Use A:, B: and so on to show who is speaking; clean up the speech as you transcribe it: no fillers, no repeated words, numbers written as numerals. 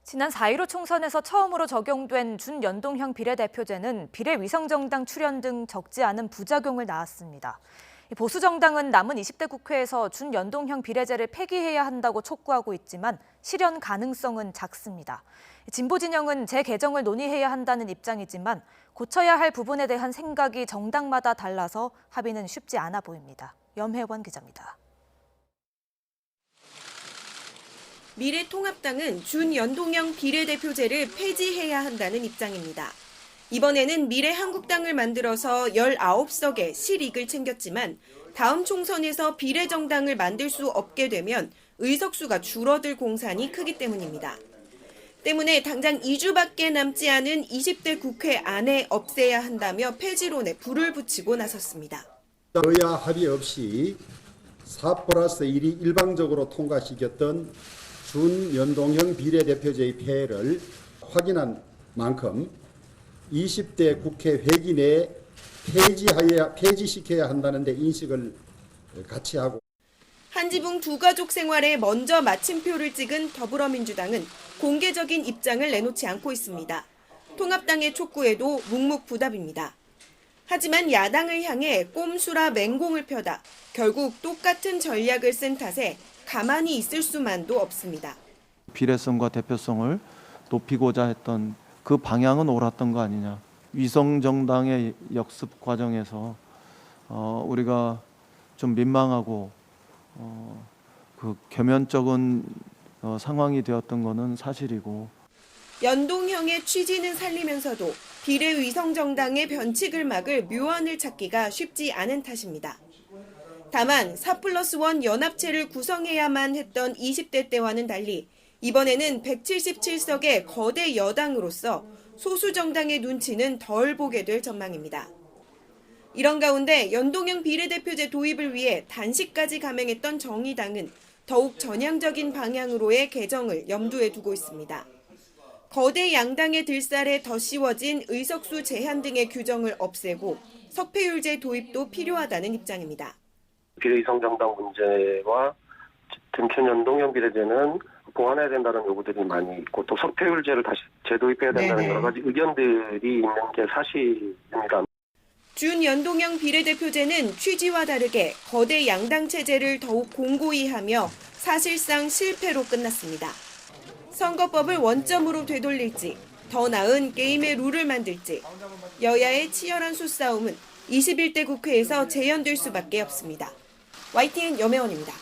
A: 지난 4.15 총선에서 처음으로 적용된 준연동형 비례대표제는 비례위성정당 출연 등 적지 않은 부작용을 낳았습니다. 보수정당은 남은 20대 국회에서 준연동형 비례제를 폐기해야 한다고 촉구하고 있지만 실현 가능성은 작습니다. 진보진영은 재개정을 논의해야 한다는 입장이지만 고쳐야 할 부분에 대한 생각이 정당마다 달라서 합의는 쉽지 않아 보입니다. 염혜원 기자입니다.
B: 미래통합당은 준연동형 비례대표제를 폐지해야 한다는 입장입니다. 이번에는 미래한국당을 만들어서 19석의 실익을 챙겼지만 다음 총선에서 비례정당을 만들 수 없게 되면 의석수가 줄어들 공산이 크기 때문입니다. 때문에 당장 2주밖에 남지 않은 20대 국회 안에 없애야 한다며 폐지론에 불을 붙이고 나섰습니다.
C: 여야 합의 없이 4+1이 일방적으로 통과시켰던 준연동형 비례대표제의 폐해를 확인한 만큼 20대 국회 회기 내에 폐지시켜야 한다는 데 인식을 같이 하고.
B: 한지붕 두 가족 생활에 먼저 마침표를 찍은 더불어민주당은 공개적인 입장을 내놓지 않고 있습니다. 통합당의 촉구에도 묵묵부답입니다. 하지만 야당을 향해 꼼수라 맹공을 펴다 결국 똑같은 전략을 쓴 탓에 가만히 있을 수만도 없습니다.
D: 비례성과 대표성을 높이고자 했던 그 방향은 옳았던 거 아니냐. 위성정당의 역습 과정에서 우리가 좀 민망하고 그 겸연쩍은 상황이 되었던 것은 사실이고.
B: 연동형의 취지는 살리면서도 비례위성정당의 변칙을 막을 묘안을 찾기가 쉽지 않은 탓입니다. 다만 4+1 연합체를 구성해야만 했던 20대 때와는 달리 이번에는 177석의 거대 여당으로서 소수 정당의 눈치는 덜 보게 될 전망입니다. 이런 가운데 연동형 비례대표제 도입을 위해 단식까지 감행했던 정의당은 더욱 전향적인 방향으로의 개정을 염두에 두고 있습니다. 거대 양당의 들살에 더 씌워진 의석수 제한 등의 규정을 없애고 석패율제 도입도 필요하다는 입장입니다.
E: 비례위성정당 문제와 준연동형 비례제는 보완해야 된다는 요구들이 많이 있고 또 석패율제를 다시 재도입해야 된다는 여러 가지 의견들이 있는 게 사실입니다.
B: 준연동형 비례대표제는 취지와 다르게 거대 양당 체제를 더욱 공고히 하며 사실상 실패로 끝났습니다. 선거법을 원점으로 되돌릴지 더 나은 게임의 룰을 만들지 여야의 치열한 수싸움은 21대 국회에서 재연될 수밖에 없습니다. YTN 염혜원입니다.